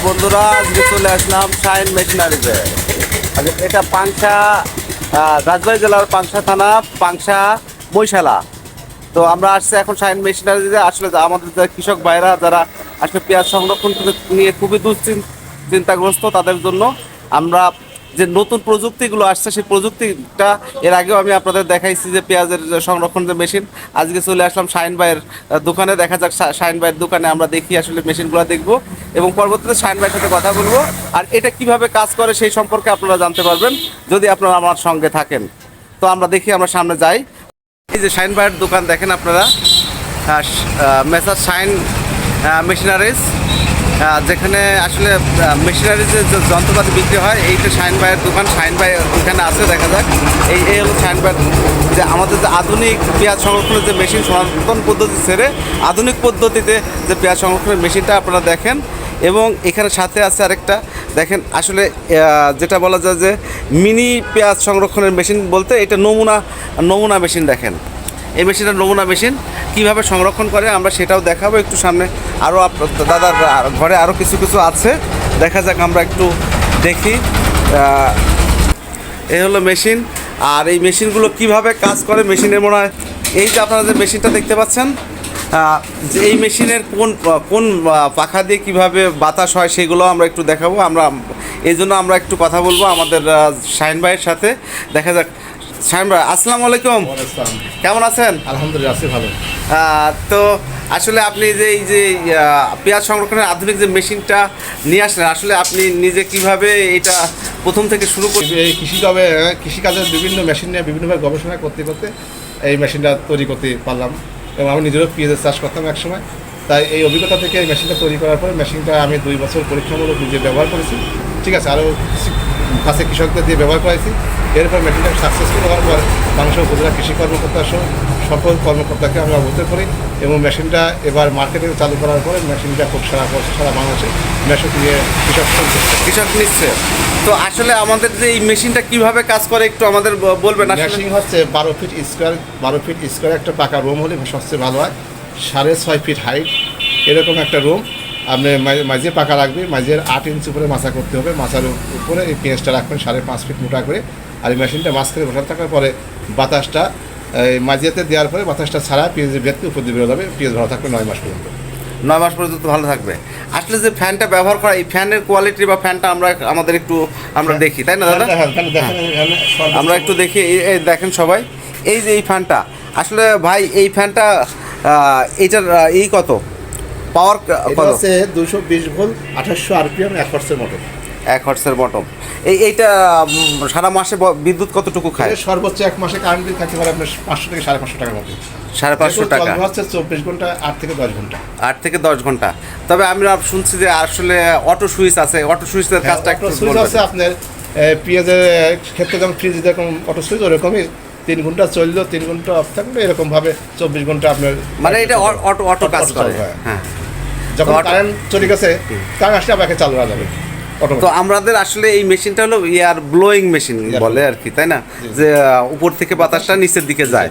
বন্ধুরা, আজকে চলে আসলাম শাইন মেশিনারিজে। এটা পাংশা, রাজবাড়ী জেলার পাংশা থানা, পাংশা মৈশালা। তো আমরা আসছি এখন শাইন মেশিনারিজে। আসলে আমাদের যে কৃষক ভাইরা যারা আসলে পেঁয়াজ সংরক্ষণ নিয়ে খুবই চিন্তাগ্রস্ত, তাদের জন্য আমরা যে নতুন প্রযুক্তিগুলো আসছে সেই প্রযুক্তিটা এর আগেও আমি আপনাদের দেখাইছি, যে পেঁয়াজের যে সংরক্ষণ যে মেশিন। আজকে চলে আসলাম শাইন ভাইয়ের দোকানে। দেখা যাক শাইন ভাইয়ের দোকানে আমরা দেখি, আসলে মেশিনগুলো দেখবো এবং পরবর্তীতে শাইন ভাইয়ের সাথে কথা বলবো। আর এটা কিভাবে কাজ করে সেই সম্পর্কে আপনারা জানতে পারবেন যদি আপনারা আমার সঙ্গে থাকেন। তো আমরা দেখি, আমরা সামনে যাই। এই যে শাইন ভাইয়ের দোকান দেখেন আপনারা, মেসার শাইন মেশিনারিজ, যেখানে আসলে মেশিনারিজের যে যন্ত্রপাতি বিক্রি হয়, এইটা শাইন ভাইয়ের দোকান। শাইন ভাই ওইখানে আছে, দেখা যাক। এই হলো শাইন ভাইয়ের, যে আমাদের যে আধুনিক পেঁয়াজ সংরক্ষণের যে মেশিন, সনাতন পদ্ধতি ছেড়ে আধুনিক পদ্ধতিতে যে পেঁয়াজ সংরক্ষণের মেশিনটা আপনারা দেখেন। এবং এখানে সাথে আছে আরেকটা, দেখেন আসলে যেটা বলা যায় যে মিনি পেঁয়াজ সংরক্ষণের মেশিন বলতে, এটা নমুনা মেশিন। দেখেন এই মেশিনটা নমুনা মেশিন, কীভাবে সংরক্ষণ করে আমরা সেটাও দেখাবো একটু সামনে। আরও দাদার ঘরে আরও কিছু আছে, দেখা যাক, আমরা একটু দেখি। এই হলো মেশিন। আর এই মেশিনগুলো কিভাবে কাজ করে, মেশিনের মনে হয় এই যে আপনারা যে মেশিনটা দেখতে পাচ্ছেন, যে এই মেশিনের কোন পাখা দিয়ে কিভাবে বাতাস হয় সেগুলো আমরা একটু দেখাবো। এই জন্য আমরা একটু কথা বলবো আমাদের শাইন ভাইয়ের সাথে। দেখা যাক। শাইন ভাই, আসসালামু আলাইকুম, কেমন আছেন? আলহামদুলিল্লাহ আছি ভালো। তো আসলে আপনি যে এই যে পেঁয়াজ সংরক্ষণের আধুনিক যে মেশিনটা নিয়ে আসলেন, আসলে আপনি নিজে কিভাবে এটা প্রথম থেকে শুরু করছেন? এই কৃষিকাজের বিভিন্ন মেশিন নিয়ে বিভিন্নভাবে গবেষণা করতে করতে এই মেশিনটা তৈরি করতে পারলাম। এবং আমি নিজেরও পেঁয়াজের চাষ করতাম এক সময়, তাই এই অভিজ্ঞতা থেকে এই মেশিনটা তৈরি করার পরে মেশিনটা আমি 2 বছর পরীক্ষামূলক নিজে ব্যবহার করেছি। ঠিক আছে, আরও কাছে কৃষকদের দিয়ে ব্যবহার করেছি। এরপর মেশিনটা সাকসেসফুল হওয়ার পর বাংলাদেশ উপজেলা কৃষি কর্মকর্তা সহ সকল কর্মকর্তাকে আমরা অবগত করি এবং মেশিনটা এবার মার্কেটে চালু করার পরে মেশিনটা খুব সারা বাংলাদেশে মেশিন দিয়ে কৃষক নিচ্ছে। তো আসলে আমাদের যে এই মেশিনটা কিভাবে কাজ করে একটু আমাদের বলবেন? মেশিন হচ্ছে 12 ফিট স্কোয়ার একটা পাকা রুম হলে সবচেয়ে ভালো হয়। 6.5 ফিট হাইট এরকম একটা রুম আপনি মাঝে পাকা রাখবে, মাঝের 8 ইঞ্চি উপরে মাছা করতে হবে। মাছার উপরে এই পেঁয়াজটা রাখবেন 5.5 ফিট মোটা করে। আর এই মেশিনটা মাঝখানে বসানো থাকার পরে বাতাসটা এই মাঝিয়াতে দেওয়ার পরে বাতাসটা ছাড়া পেঁয়াজের ভেতরে উপর দিয়ে বেরো যাবে। পেঁয়াজ ভালো থাকবে 9 মাস পর্যন্ত। 9 মাস পর্যন্ত ভালো থাকবে। আসলে যে ফ্যানটা ব্যবহার করা, এই ফ্যানের কোয়ালিটি বা ফ্যানটা আমাদের একটু দেখি, তাই না দাদা? আমরা একটু দেখি। এই দেখেন সবাই, এই যে এই ফ্যানটা, আসলে ভাই এই ফ্যানটা এইটার কত পাওয়ার? কত আছে? 220 ভোল্ট, 2800 আরপিএম, 1 হর্সের মোটর। 1 হর্সের মোটর। এইটা সারা মাসে বিদ্যুৎ কতটুকু খায়? সর্বোচ্চ 1 মাসে কারেন্ট বিল থাকতে পারে আপনার 500 থেকে 550 টাকার মধ্যে। 550 টাকা হচ্ছে 24 ঘন্টা, 8 থেকে 10 ঘন্টা। 8 থেকে 10 ঘন্টা। তবে আমরা শুনছি যে আসলে অটো সুইচ আছে, অটো সুইচের কাজটা একটু সুইচ আছে আপনার পেঁয়াজের ক্ষেত্রে, যেমন ফ্রিজ যেরকম অটো সুইচ, ওরকমই 3 ঘন্টা চললো, 3 ঘন্টা অফ থাকবে, এরকমভাবে 24 ঘন্টা আপনার, মানে এটা অটো কাজ করে। হ্যাঁ, যখন কারেন্ট চলে গেছে কারেন্ট আসলে আপনাকে চালু করা যাবে। তো আমাদের আসলে এই মেশিনটা হলো এয়ার ব্লোয়িং মেশিন বলে আর কি, তাই না? যে উপর থেকে বাতাসটা নিচের দিকে যায়।